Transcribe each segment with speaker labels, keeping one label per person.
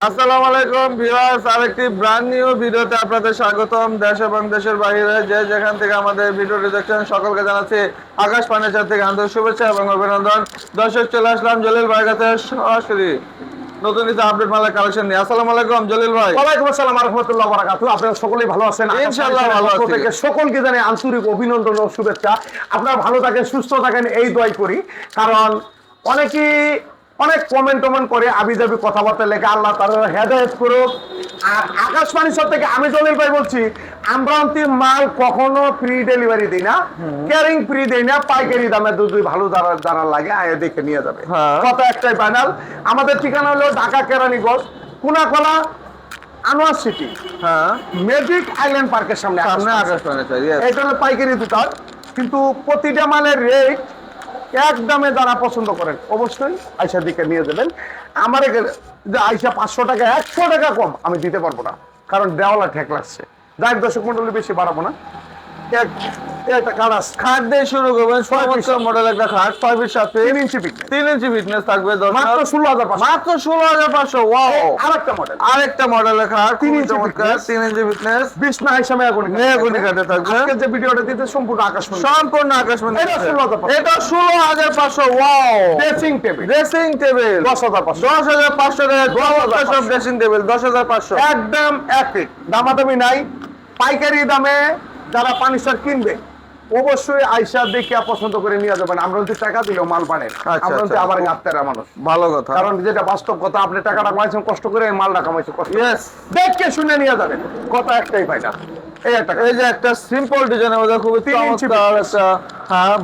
Speaker 1: আসসালামু আলাইকুম ভিউয়ার্স, আরেকটি ব্র্যান্ড নিউ ভিডিওতে আপনাদের স্বাগতম। দেশ এবং দেশের বাইরে যে যেখান থেকে আমাদের ভিডিওটি দেখছেন সকলকে জানাচ্ছি আকাশ ফার্নিচার থেকে আন্তরিক শুভেচ্ছা এবং অভিনন্দন। দর্শক, চলে আসলাম জলিল ভাইয়ের কাছে সরাসরি নতুন কিছু আপডেট মালের কালেকশন নিয়ে। আসসালামু আলাইকুম জলিল ভাই।
Speaker 2: ওয়ালাইকুম আসসালাম ওয়া রাহমাতুল্লাহি ওয়া বারাকাতুহু। আপনারা সকলেই ভালো আছেন?
Speaker 1: ইনশাআল্লাহ ভালো আছি।
Speaker 2: থেকে সকলকে জানাই আন্তরিক অভিনন্দন ও শুভেচ্ছা। আপনারা ভালো থাকেন, সুস্থ থাকেন, এই দোয়াই করি। কারণ অনেকেই অনেক কমেন্ট করে আবিজাবি কথাবার্তা লেখে, আল্লাহ তাআলা হেদায়েত করুক। আর আকাশ ফার্নিচার থেকে আমি জলিল ভাই বলছি, আমরা অন্তিম মাল কখনো ফ্রি ডেলিভারি দিই না, ক্যারিং ফ্রি দেই না, পাইকারি দামে দুধ ভালো যারা লাগে আয় দেখে নিয়ে যাবে। কথা একটাই ফাইনাল। আমাদের ঠিকানা হলো Dhaka Keraniganj, Kunakala, Anwar city, magic island পার্কের সামনে
Speaker 1: আকাশ ফার্নিচার।
Speaker 2: এটা হলো পাইকারি দোকান। কিন্তু প্রতিটা মালের রেট এক দামে যারা পছন্দ করেন অবশ্যই আইসা দিকে নিয়ে যাবেন। আমার যে আইসা 500 টাকা 100 টাকা কম আমি দিতে পারবো না, কারণ দেওয়ালা ঠেক লাগছে। যাই দর্শক মন্ডলী, বেশি বাড়াবো না। একটা কারাস
Speaker 1: খাট দিয়ে শুরু করবেন। 6 মডেল একটা খাট, 6 ফিট 7 ফিট,
Speaker 2: 3 ইঞ্চি পিক,
Speaker 1: 3 ইঞ্চি ফিটনেস থাকবে।
Speaker 2: মাত্র 16,500।
Speaker 1: মাত্র 16,500। ওয়াও, আরেকটা মডেলের খাট,
Speaker 2: 3 ইঞ্চি
Speaker 1: চমৎকার, 3 ইঞ্চি ফিটনেস,
Speaker 2: বিছনা হিসাবে
Speaker 1: মেহগনি কাঠে থাকবে।
Speaker 2: আজকে যে ভিডিওটা দিতে সম্পূর্ণ আকাশমণি,
Speaker 1: সম্পূর্ণ আকাশমণি।
Speaker 2: এটা 16,500।
Speaker 1: এটা 16,500। Wow,
Speaker 2: dressing table,
Speaker 1: dressing table
Speaker 2: 10,500।
Speaker 1: 10,500 টাকা। সব ড্রেসিং টেবিল 10,500।
Speaker 2: একদম একই, দামাদামি নাই। পাইকারি দামে যারা ফার্নিচার কিনবে অবশ্যই আইসা দেখে পছন্দ করে নিয়ে যাবেন। আমরা যদি টাকা দিলেও মাল পানেন, আমরা যদি আবার গাপ্তারা মানুষ।
Speaker 1: ভালো কথা,
Speaker 2: কারণ যেটা বাস্তব কথা, আপনি টাকাটা কামাইছেন কষ্ট করে, মালটা কামাইছেন কষ্ট করে।
Speaker 1: ইয়েস,
Speaker 2: দেখে শুনে নিয়ে যাবেন। কথা একটাই ফাইনাল। এই একটা
Speaker 1: এই যে একটা সিম্পল ডিজাইনের মধ্যে খুবই
Speaker 2: 3 ইঞ্চি
Speaker 1: চমৎকার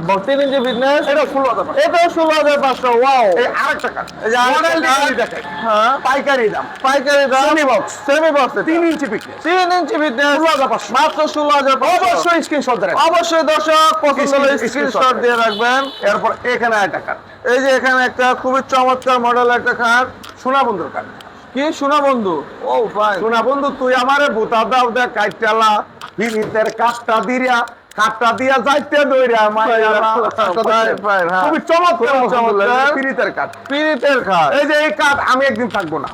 Speaker 1: একটা, 3 ইঞ্চি ফিটনেস,
Speaker 2: এটা 16,500।
Speaker 1: এটাও 16,500। ওয়াও,
Speaker 2: এই আরেকটা কাজ,
Speaker 1: এই যে
Speaker 2: মডেল
Speaker 1: আরেকটা
Speaker 2: দেখেন,
Speaker 1: হ্যাঁ,
Speaker 2: পাইকারি দাম,
Speaker 1: পাইকারি দাম,
Speaker 2: সেমি বক্স,
Speaker 1: সেমি বক্স,
Speaker 2: 3 ইঞ্চি ফিটনেস,
Speaker 1: 3 ইঞ্চি ফিটনেস,
Speaker 2: 16,500।
Speaker 1: মাত্র 16,500।
Speaker 2: অবশ্যই স্ক্রিনশট দেন।
Speaker 1: অবশ্যই দর্শক পছন্দ হলে স্ক্রিনশট দিয়ে রাখবেন।
Speaker 2: এরপর এখানে একটা কাজ,
Speaker 1: এই যে এখানে একটা খুবই চমৎকার মডেল একটা খাট,
Speaker 2: সোনা বন্ধুর কাজ।
Speaker 1: কি সোনা বন্ধু? ও ফাইন।
Speaker 2: সোনা বন্ধু, তুই আমারে ভূতা দাও দে কাইটালা বিনিতের কাটটা দিরা, কাটটা দিয়া যাইতে দইরা মাইরা। খুবই চমৎকার পিরিতের কাট,
Speaker 1: পিরিতের খাট।
Speaker 2: এই যে এই কাঠ আমি একদিন থাকবো না,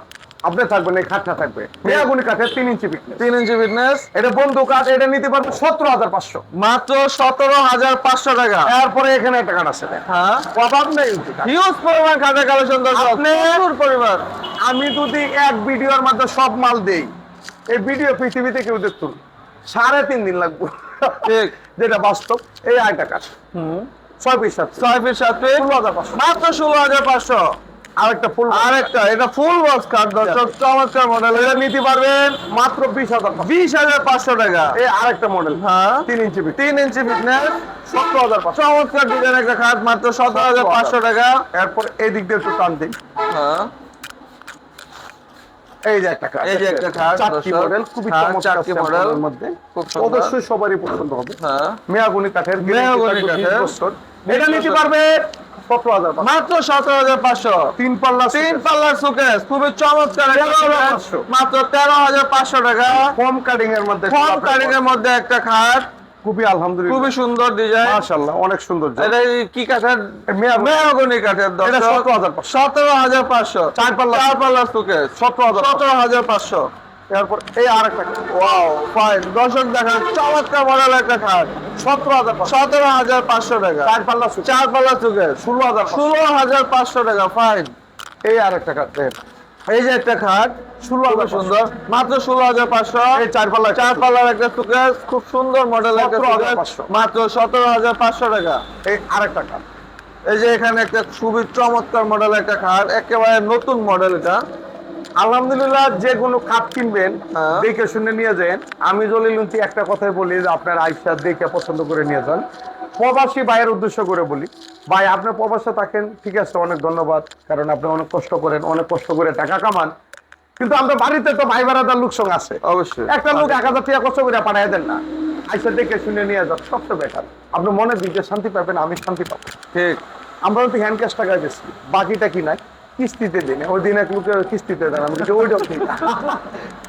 Speaker 2: আপনি থাকবেন, এই খাটটা থাকবে মেয়াগুনি কাঠের 3 ইঞ্চি ফিটনেস,
Speaker 1: 3 ইঞ্চি ফিটনেস,
Speaker 2: এটা বন্ধু কাঠ। এটা নিতে পারবে 17,500,
Speaker 1: মাত্র 17,500 টাকা।
Speaker 2: এরপরে এখানে একটা কাঠ আছে,
Speaker 1: হ্যাঁ,
Speaker 2: অভাব নেই।
Speaker 1: হিউজ পরিমাণ খাটের কালেকশন দর্শক, প্রচুর পরিমাণ।
Speaker 2: আমি যদি এক ভিডিওর মধ্যে সব মাল দেই, এই ভিডিও পৃথিবীতে কেউ দেখতো না। 3.5 দিন লাগবে,
Speaker 1: ঠিক,
Speaker 2: যেটা বাস্তব। এই আয়টা কাঠ, 6 ফিট 7 ফিট,
Speaker 1: 6 ফিট 7 ফিট,
Speaker 2: 16,500।
Speaker 1: মাত্র 16,500।
Speaker 2: আরেকটা ফুল,
Speaker 1: আরেকটা, এটা ফুল বক্স কাঠ দর্শক, চমৎকার মডেল।
Speaker 2: এটা নিতে পারবেন মাত্র 20,000,
Speaker 1: 20,500 টাকা।
Speaker 2: এই আরেকটা মডেল,
Speaker 1: হ্যাঁ,
Speaker 2: 3 ইঞ্চি ফিট,
Speaker 1: 3 ইঞ্চি ফিটনেস,
Speaker 2: 17,500।
Speaker 1: চমৎকার ডিজাইন একটা খাট, মাত্র 17,500 টাকা।
Speaker 2: এরপর এই দিক দিয়ে একটু টান দিই,
Speaker 1: হ্যাঁ,
Speaker 2: এই যে একটা কাঠ,
Speaker 1: এই যে একটা খাট,
Speaker 2: চারটি
Speaker 1: দর্শক।
Speaker 2: মডেল, খুবই
Speaker 1: হ্যাঁ,
Speaker 2: চমৎকার
Speaker 1: চারটি মডেল,
Speaker 2: মডেলের মধ্যে
Speaker 1: খুব সুন্দর।
Speaker 2: অবশ্যই সবারই পছন্দ হবে।
Speaker 1: হ্যাঁ,
Speaker 2: মেয়াগুনি কাঠের,
Speaker 1: মেহগনি কাঠের।
Speaker 2: এটা নিতে পারবে 17,500,
Speaker 1: মাত্র 17,500।
Speaker 2: 3 পাল্লা,
Speaker 1: 3 পাল্লার শোকেস, খুবই চমৎকার একটা শোকেস,
Speaker 2: 13,500
Speaker 1: মাত্র 13,500 টাকা।
Speaker 2: কম কাটিং এর মধ্যে,
Speaker 1: কম কাটিং এর মধ্যে একটা খাট,
Speaker 2: খুবই আলহামদুলিল্লাহ,
Speaker 1: খুবই সুন্দর ডিজাইন।
Speaker 2: মাশাআল্লাহ, অনেক সুন্দর।
Speaker 1: এটা কি কাঠের?
Speaker 2: মেহগনি,
Speaker 1: মেহগনি কাঠের
Speaker 2: এটা
Speaker 1: দর্শক,
Speaker 2: 17,500,
Speaker 1: 17,500।
Speaker 2: 4 পাল্লা,
Speaker 1: 4 পাল্লার শোকেস,
Speaker 2: 17,500।
Speaker 1: 17,500।
Speaker 2: এরপর এই আরেকটা কাঠ,
Speaker 1: ওয়াও, ফাইন দর্শক, দেখেন চমৎকার মডেল একটা খাট,
Speaker 2: 17,500,
Speaker 1: 17,500 টাকা।
Speaker 2: 4 পাল্লা,
Speaker 1: 4 পাল্লা শোকেস,
Speaker 2: 16,500।
Speaker 1: 16,500 টাকা। ফাইন।
Speaker 2: এই আরেকটা কাঠ দেখেন,
Speaker 1: এই যে একটা খাট,
Speaker 2: 16,500
Speaker 1: সুন্দর, মাত্র 16,500।
Speaker 2: এই 4 পাল্লা,
Speaker 1: 4 পাল্লার একটা সুকেস, খুব সুন্দর মডেল একটা সুকেস,
Speaker 2: 17,500
Speaker 1: মাত্র 17,500 টাকা।
Speaker 2: এই আরেকটা কাঠ,
Speaker 1: এই যে এখানে একটা খুবই চমৎকার মডেল একটা খাট, একেবারে নতুন মডেল এটা।
Speaker 2: আলহামদুলিল্লাহ। যে কোনো কাঠ কিনবেন
Speaker 1: হ্যাঁ।
Speaker 2: দেখে শুনে নিয়ে যান। আমি জলিল একটা কথাই বলি যে আপনার আইসা দেখে পছন্দ করে নিয়ে যান। প্রবাসী ভাইয়ের উদ্দেশ্য করে বলি, ভাই আপনি প্রবাসে থাকেন, ঠিক আছে, অনেক ধন্যবাদ, কারণ আপনি অনেক কষ্ট করেন, অনেক কষ্ট করে টাকা কামান। কিন্তু আমরা বাড়িতে তো ভাই বারাদার লোকসঙ্গ আছে,
Speaker 1: অবশ্যই
Speaker 2: একটা লোক 1,000 টাকা কষ্ট করে পাঠাই দেন না, আইসা দেখে শুনে নিয়ে যান, সবচেয়ে বেটার। আপনি মনে দিকে শান্তি পাবেন, আমি শান্তি পাবো।
Speaker 1: ঠিক,
Speaker 2: আমরা তো হ্যান্ড ক্যাশ টাকায় বেশি, বাকিটা কি নাই কিস্তিতে দিন। ওই দিন এক লোকের কিস্তিতে দেন, আমি ওইটাও ঠিক।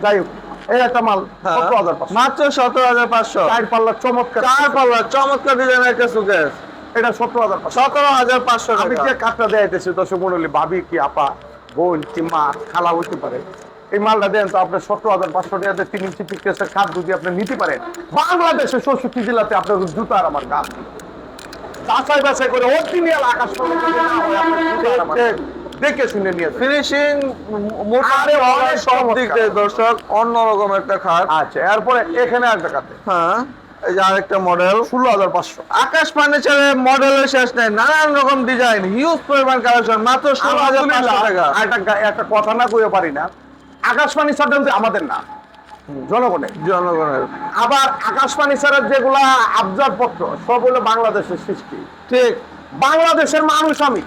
Speaker 2: যাই হোক, এই একটা মাল 17,500,
Speaker 1: মাত্র 17,500।
Speaker 2: 4 পাল্লা চমৎকার,
Speaker 1: 4 পাল্লা চমৎকার ডিজাইনের একটা সুকেস,
Speaker 2: এটা 17,500।
Speaker 1: 17,500
Speaker 2: আমি
Speaker 1: টাকা।
Speaker 2: যে কাঠটা দেখাইতেছি দর্শক মন্ডলী, ভাবি কি আপা, বোন কি মা খালা হইতে পারে, এই মালটা দেন তো আপনার 17,500 টাকাতে 3 ইঞ্চি পিকচারের খাট যদি আপনি নিতে পারেন, বাংলাদেশের 64 জেলাতে আপনার জুতা আর আমার কাজ যাচাই বাছাই করে অরিজিনাল আকাশ পথে যদি না হয়, আপনার জুতা আর আমার কাজ। দেখে শুনে নিয়ে যাবেন।
Speaker 1: ফিনিশিং
Speaker 2: আরে
Speaker 1: মোটামুটি
Speaker 2: অনেক
Speaker 1: সব দিক
Speaker 2: চমৎকার।
Speaker 1: দিয়ে দর্শক অন্যরকম একটা খাট।
Speaker 2: আচ্ছা, এরপরে এখানে একটা কাটে
Speaker 1: হ্যাঁ, এই যে আরেকটা মডেল
Speaker 2: 16,500।
Speaker 1: আকাশ ফার্নিচারের মডেলের শেষ নেই, নানান রকম ডিজাইন, হিউজ পরিমাণ কালেকশন, মাত্র 16,500 টাকা।
Speaker 2: একটা কথা না কইতে পারি না, আকাশ ফার্নিচার কিন্তু আমাদের না, জনগণের।
Speaker 1: জনগণের
Speaker 2: আবার আকাশ ফার্নিচারের যেগুলা আবজারপত্র সব হলো বাংলাদেশের সৃষ্টি।
Speaker 1: ঠিক।
Speaker 2: বাংলাদেশের মানুষ আমি,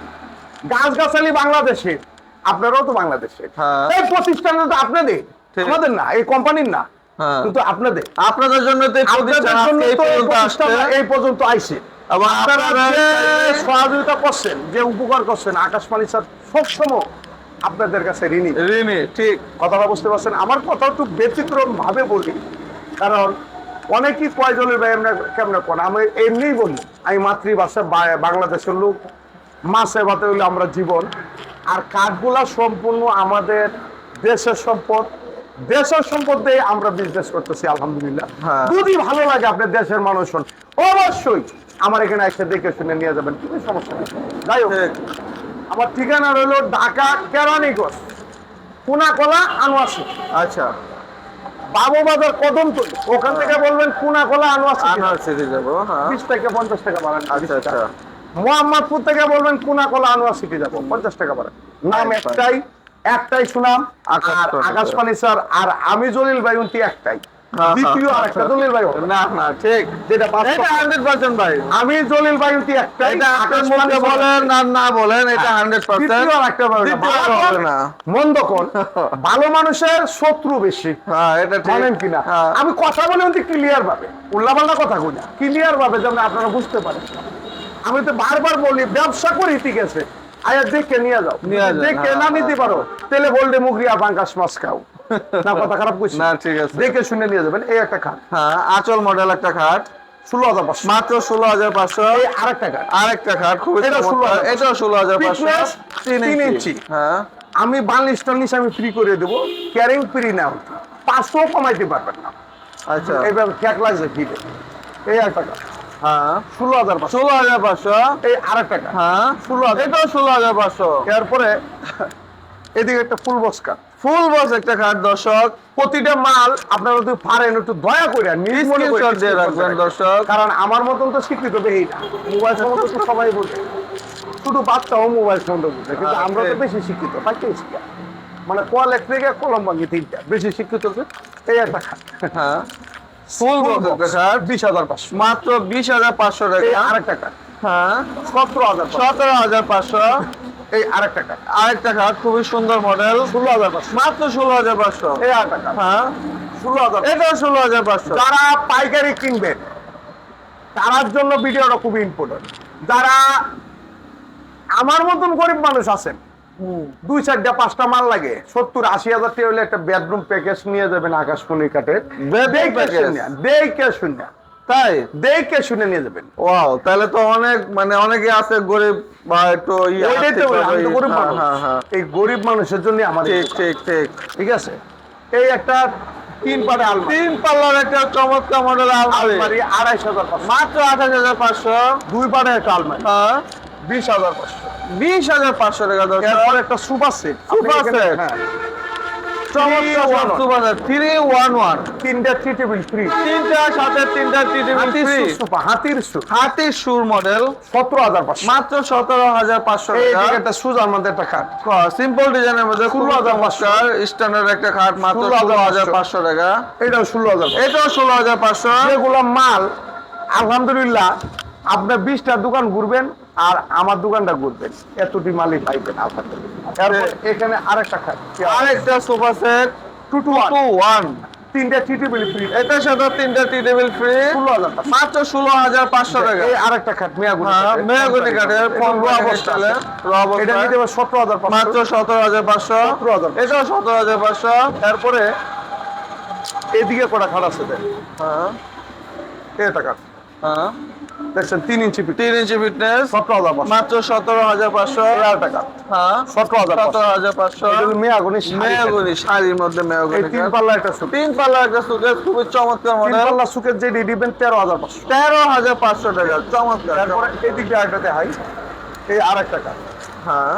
Speaker 2: গাছগাছালি বাংলাদেশের, আপনারাও তো বাংলাদেশের।
Speaker 1: হ্যাঁ।
Speaker 2: এই প্রতিষ্ঠানটা তো আপনাদের,
Speaker 1: ঠিক।
Speaker 2: আমাদের না, এই কোম্পানির না,
Speaker 1: হ্যাঁ।
Speaker 2: কিন্তু আপনাদের।
Speaker 1: আপনাদের জন্য তো এই
Speaker 2: আপনাদের
Speaker 1: প্রতিষ্ঠান
Speaker 2: জন্য
Speaker 1: আজকে এই
Speaker 2: তো এই
Speaker 1: পর্যন্ত আসছে।
Speaker 2: প্রতিষ্ঠানটা এই পর্যন্ত আইছে।
Speaker 1: এবং
Speaker 2: আপনারা
Speaker 1: আপনারা
Speaker 2: যে
Speaker 1: চাইলে-
Speaker 2: সহযোগিতা করছেন, যে উপকার করছেন, আকাশ ফার্নিচার সবসময় আপনাদের কাছে ঋণী।
Speaker 1: রিমি, ঠিক।
Speaker 2: কথাটা বুঝতে পারছেন? আমার কথা একটু ব্যতিক্রম ভাবে বলি, কারণ অনেকেই কয়জনের ভাই আমরা কেমন কোন, আমি এমনিই বলি, আমি মাতৃভাষা বাংলাদেশের লোক, মাছে ভাতে হইলে আমরা জীবন। আর কাঠগুলা সম্পূর্ণ আমাদের দেশের সম্পদ, দেশের সম্পদ দিয়ে আমরা বিজনেস করতেছি আলহামদুলিল্লাহ।
Speaker 1: হ্যাঁ।
Speaker 2: যদি ভালো লাগে আপনার দেশের মানুষ হন, অবশ্যই আমার এখানে এসে দেখে শুনে নিয়ে যাবেন, কোনো সমস্যা নেই। যাই হোক,
Speaker 1: ঠিক।
Speaker 2: আমার ঠিকানা রইল ঢাকা কেরানীগঞ্জ, কোনাকলা আনোয়ারসি,
Speaker 1: আচ্ছা,
Speaker 2: বাবুবাজার কদমতলী। ওখান থেকে বলবেন কোনাকলা আনোয়ারসি,
Speaker 1: আনার সিটি যাবো। হ্যাঁ,
Speaker 2: 20 থেকে 50 টাকা বাড়ান।
Speaker 1: আচ্ছা আচ্ছা।
Speaker 2: মোহাম্মদপুর থেকে বলবেন কোনাকলা আনোয়ার সিটি যাবো, 50 টাকা বাড়ান। নাম একটাই, একটাই সুনাম,
Speaker 1: আকাশ
Speaker 2: আর
Speaker 1: ফার্নিচার।
Speaker 2: আকাশ ফার্নিচার। আর আমি জলিল ভাই উনতি একটাই,
Speaker 1: হ্যাঁ,
Speaker 2: দ্বিতীয়
Speaker 1: হ্যাঁ,
Speaker 2: আর একটা জলিল ভাই হবে।
Speaker 1: না না, ঠিক।
Speaker 2: যেটা বাস্তব।
Speaker 1: এটা 100% ভাই।
Speaker 2: আমি জলিল ভাই উনতি একটাই,
Speaker 1: এটা আপনার
Speaker 2: আকাশ
Speaker 1: মুখে
Speaker 2: ফার্নিচার
Speaker 1: বলেন আর না বলেন, এটা 100%।
Speaker 2: দ্বিতীয় আর একটা হবে না।
Speaker 1: দ্বিতীয়
Speaker 2: ভালো
Speaker 1: হবে
Speaker 2: কোন,
Speaker 1: না।
Speaker 2: মন্দ কোন, ভালো মানুষের শত্রু বেশি,
Speaker 1: হ্যাঁ, এটা ঠিক।
Speaker 2: জানেন কিনা?
Speaker 1: হ্যাঁ।
Speaker 2: আমি কথা বলে উনতি ক্লিয়ার ভাবে, উল্লাপাল্লা কথা কই না, ক্লিয়ার ভাবে যেন আপনারা বুঝতে পারেন। আমি তো বারবার বলি, ব্যবসা করি ঠিক আছে, আয়া দেখে নিয়ে যাও,
Speaker 1: নিয়ে যাও,
Speaker 2: দেখে
Speaker 1: হ্যাঁ,
Speaker 2: না
Speaker 1: হ্যাঁ,
Speaker 2: নিতে পারো, তেলে বললে মুগরি আর পাঙ্কাশ মাছ খাও, না কথা খারাপ কইছি?
Speaker 1: না, ঠিক আছে।
Speaker 2: দেখে শুনে নিয়ে যাবেন। এই একটা খাট
Speaker 1: হ্যাঁ, আঁচল মডেল একটা খাট,
Speaker 2: 16,500।
Speaker 1: মাত্র 16,500।
Speaker 2: এই আরেকটা খাট,
Speaker 1: আরেকটা খাট খুবই
Speaker 2: এটা
Speaker 1: চমৎকার,
Speaker 2: 16,500
Speaker 1: এটাও 16,500।
Speaker 2: Thickness
Speaker 1: 3
Speaker 2: 3
Speaker 1: ইঞ্চি।
Speaker 2: ইঞ্চি।
Speaker 1: হ্যাঁ,
Speaker 2: আমি বার্নিশ টার্নিশ আমি ফ্রি করে দেবো, ক্যারিং ফ্রি না, 500 কমাইতে পারবেন না।
Speaker 1: আচ্ছা।
Speaker 2: এইভাবে ঠেক লাগছে ফিরে। এই একটা খাট
Speaker 1: হ্যাঁ,
Speaker 2: 16,500।
Speaker 1: 16,500।
Speaker 2: এই আরেকটা খাট
Speaker 1: হ্যাঁ,
Speaker 2: 16,000।
Speaker 1: এটাও 16,500।
Speaker 2: এরপরে এদিকে একটা full box cut,
Speaker 1: full box একটা খাট দর্শক,
Speaker 2: প্রতিটা মাল আপনারা যদি পারেন একটু দয়া করে নিজ মনে করে
Speaker 1: স্ক্রিনশট দিয়ে রাখবেন দর্শক।
Speaker 2: কারণ আমার মতন তো শিক্ষিত বেহি না, মোবাইল সম্বন্ধে তো সবাই বোঝে, শুধু বাচ্চাও মোবাইল সম্বন্ধে বোঝে, কিন্তু আমরা তো বেশি শিক্ষিত, পাইতে শিক্ষা মানে কোয়ালেট থেকে কলম ভাঙি 3টা, বেশি শিক্ষিত যে। এই একটা খাট,
Speaker 1: হ্যাঁ, ফুল বক্স একটা খাট,
Speaker 2: 20,500।
Speaker 1: মাত্র 20,500
Speaker 2: এই
Speaker 1: টাকা।
Speaker 2: আরেকটা খাট
Speaker 1: হ্যাঁ,
Speaker 2: 17,000।
Speaker 1: 17,500।
Speaker 2: এই আরেকটা খাট
Speaker 1: আরেকটা খাট খুবই সুন্দর মডেল,
Speaker 2: 16,500।
Speaker 1: মাত্র 16,500।
Speaker 2: এই আরেকটা খাট
Speaker 1: হ্যাঁ,
Speaker 2: 16,000।
Speaker 1: এটাও 16,500।
Speaker 2: যারা পাইকারি কিনবেন তার জন্য ভিডিওটা খুবই ইম্পর্টেন্ট। যারা আমার মতন গরিব মানুষ আছেন, 2-4টা-5টা মাল লাগে, 70-80 হাজার টাকা হলে একটা বেডরুম প্যাকেজ নিয়ে যাবেন আকাশমণি কাঠের।
Speaker 1: Bedroom package?
Speaker 2: দেখে শুনে,
Speaker 1: তাই?
Speaker 2: দেখে শুনে নিয়ে যাবেন।
Speaker 1: ওয়াও, তাহলে তো অনেক, মানে অনেকে আছে গরিব বা একটু
Speaker 2: ওইটাই তো বলি, আমি তো গরিব মানুষ।
Speaker 1: হ্যাঁ হ্যাঁ,
Speaker 2: এই গরিব মানুষের জন্য আমার
Speaker 1: ঠিক ঠিক ঠিক।
Speaker 2: ঠিক আছে। এই একটা 3 পাড়ে আলমারি,
Speaker 1: 3 পাল্লার একটা চমৎকার মডেল আলমারি,
Speaker 2: 2,500।
Speaker 1: মাত্র 28,500।
Speaker 2: 2 পাড়ে একটা আলমারি,
Speaker 1: হ্যাঁ,
Speaker 2: 20,500।
Speaker 1: 20,500 টাকা দর্শক।
Speaker 2: এরপর একটা সুপার সেট,
Speaker 1: Super set?
Speaker 2: হ্যাঁ,
Speaker 1: চমৎকার সুপার 311।
Speaker 2: 3টা টি টেবিল ফ্রি,
Speaker 1: 3টার সাথে 3টা টি টেবিল
Speaker 2: হাতির
Speaker 1: ফ্রি।
Speaker 2: সুপা, হাতির সু,
Speaker 1: হাতির সুর মডেল,
Speaker 2: 17,500।
Speaker 1: মাত্র 17,500
Speaker 2: এই
Speaker 1: টাকা।
Speaker 2: দিকে একটা সুজার মধ্যে একটা খাট,
Speaker 1: সিম্পল ডিজাইনের মধ্যে
Speaker 2: 16,500
Speaker 1: স্ট্যান্ডার্ড একটা খাট, মাত্র
Speaker 2: 16,500
Speaker 1: 16,500 টাকা।
Speaker 2: এটাও 16,000।
Speaker 1: এটাও 16,500।
Speaker 2: যেগুলো মাল আলহামদুলিল্লাহ আপনার 20টা দোকান ঘুরবেন আর আমার দোকানটা ঘুরবেন, এতটি মালই পাইবেন আলহামদুলিল্লাহ। এরপর এখানে আরেকটা খাট,
Speaker 1: আরেকটা সোফা সেট 221।
Speaker 2: 3টা টি টেবিল ফ্রি,
Speaker 1: এটার সাথে 3টা টি টেবিল ফ্রি,
Speaker 2: 16,000।
Speaker 1: মাত্র 16,500 টাকা।
Speaker 2: এই আরেকটা খাট মেয়াগুনি,
Speaker 1: হ্যাঁ, মেহগনি কাঠের, র অবস্থায়, র
Speaker 2: এটা নিতে
Speaker 1: অবস্থায়,
Speaker 2: হবে 17,500।
Speaker 1: মাত্র 17,500।
Speaker 2: 17,000।
Speaker 1: এটাও 17,500।
Speaker 2: তারপরে এদিকে কটা খাট আছে দেখ,
Speaker 1: হ্যাঁ,
Speaker 2: এটা খাট
Speaker 1: হ্যাঁ
Speaker 2: দেখছেন 3 ইঞ্চি ফিট
Speaker 1: 3 ইঞ্চি ফিটনেস
Speaker 2: 17,500
Speaker 1: মাত্র 17,500
Speaker 2: 1000 টাকা
Speaker 1: হ্যাঁ
Speaker 2: 17,500
Speaker 1: মেয়াগুনি
Speaker 2: মেয়াগুনি
Speaker 1: শাড়ির মধ্যে
Speaker 2: এই
Speaker 1: মেয়াগুনি
Speaker 2: 3 পাল্লা একটা সুট
Speaker 1: তিন পাল্লা একটা সুকেস খুবই চমৎকার
Speaker 2: 3
Speaker 1: মডেল
Speaker 2: পাল্লা সুকের যে দিবেন 13,500
Speaker 1: 13,500 টাকা চমৎকার
Speaker 2: তারপরে এই দিক দিয়ে আরেকটা দেখাই এই আরেকটা কাজ
Speaker 1: হ্যাঁ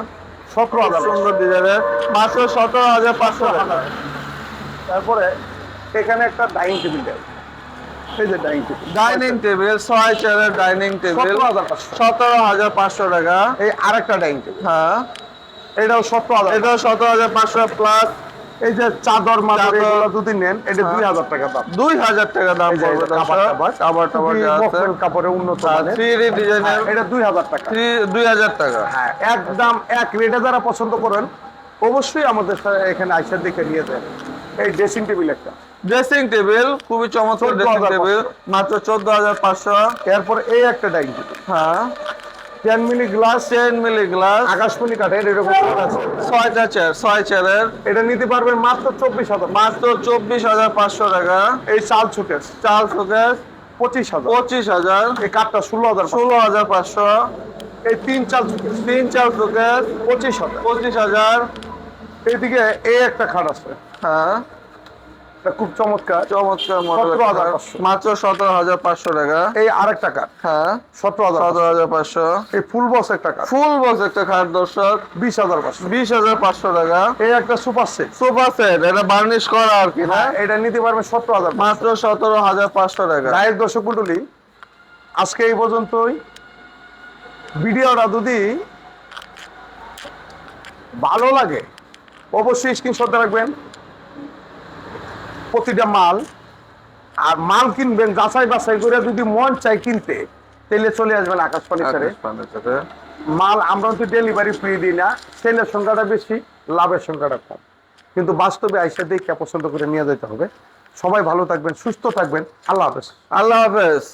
Speaker 2: 17,000
Speaker 1: সুন্দর ডিজাইনের মাত্র 17,500 টাকা
Speaker 2: তারপরে এখানে একটা ডাইনিং টেবিল দেয় এই যে ডাইনিং টেবিল
Speaker 1: ডাইনিং টেবিল 6 চেয়ারের ডাইনিং টেবিল
Speaker 2: 17,500
Speaker 1: 17,500 টাকা
Speaker 2: এই আরেকটা ডাইনিং টেবিল
Speaker 1: হ্যাঁ
Speaker 2: এটাও 17,000
Speaker 1: এটাও 17,500 প্লাস
Speaker 2: এই যে চাদর মাদর
Speaker 1: চাদর।
Speaker 2: এগুলো যদি নেন এটা
Speaker 1: হ্যাঁ।
Speaker 2: 2,000 টাকা দাম
Speaker 1: 2,000 টাকা দাম
Speaker 2: এই যে
Speaker 1: পড়বে
Speaker 2: এটা কাপড় টাপড়।
Speaker 1: কাবার টাবার
Speaker 2: খুবই
Speaker 1: যা আছে
Speaker 2: মকমেল কাপড়ে উন্নত মানের
Speaker 1: 3D ডিজাইনের
Speaker 2: এটা 2,000 টাকা
Speaker 1: 2,000 টাকা
Speaker 2: হ্যাঁ একদম এক রেটে যারা পছন্দ করেন অবশ্যই আমাদের সাথে এখানে আইসার দিকে নিয়ে যান এই ড্রেসিং টেবিল একটা
Speaker 1: ড্রেসিং টেবিল খুবই চমৎকার ড্রেসিং
Speaker 2: 14,500
Speaker 1: টেবিল মাত্র 14,500
Speaker 2: এরপর এই একটা ডাইনিং টেবিল
Speaker 1: হ্যাঁ
Speaker 2: 10 মিলি গ্লাস
Speaker 1: 10 মিলি গ্লাস
Speaker 2: আকাশমণি কাঠের এরকম আছে
Speaker 1: 6টা চেয়ার 6 চেয়ারের
Speaker 2: এটা নিতে পারবেন মাত্র 24,000
Speaker 1: মাত্র 24,500 টাকা
Speaker 2: এই চাল সুকেস
Speaker 1: চাল শোকেস
Speaker 2: 25,000
Speaker 1: 25,000
Speaker 2: এই কাঠটা 16,000
Speaker 1: 16,500
Speaker 2: এই 3 চাল সুকেস
Speaker 1: 3 চাল শোকেস
Speaker 2: 25,000
Speaker 1: 25,000
Speaker 2: এইদিকে এই একটা খাট আছে
Speaker 1: হ্যাঁ
Speaker 2: এটা খুব চমৎকার
Speaker 1: চমৎকার মডেল
Speaker 2: 17,500
Speaker 1: মাত্র 17,500 টাকা
Speaker 2: এই আরেকটা কাঠ
Speaker 1: হ্যাঁ
Speaker 2: 17,000
Speaker 1: 17,500
Speaker 2: এই ফুল বক্স একটা কাঠ
Speaker 1: ফুল বক্স একটা খাট দর্শক
Speaker 2: 20,500
Speaker 1: 20,500 টাকা
Speaker 2: এই একটা সুপার সেট
Speaker 1: সোফা সেট এটা বার্নিশ করা আর কি না
Speaker 2: এটা নিতে পারবেন 17,000
Speaker 1: মাত্র 17,500 টাকা
Speaker 2: গায়ের দর্শক মণ্ডলী আজকে এই পর্যন্তই ভিডিওটা যদি ভালো লাগে অবশ্যই স্ক্রিনশট রাখবেন প্রতিটা মাল আর মাল কিনবেন যাচাই বাছাই করে যদি মন চাই কিনতে তাহলে চলে আসবেন আকাশ ফার্নিচারে মাল আমরা তো ডেলিভারি ফ্রি দিই না সেলের সংখ্যাটা বেশি লাভের সংখ্যাটা কম কিন্তু বাস্তবে আইসা দেখে পছন্দ করে নিয়ে যেতে হবে সবাই ভালো থাকবেন সুস্থ থাকবেন আল্লাহ হাফেজ
Speaker 1: আল্লাহ হাফেজ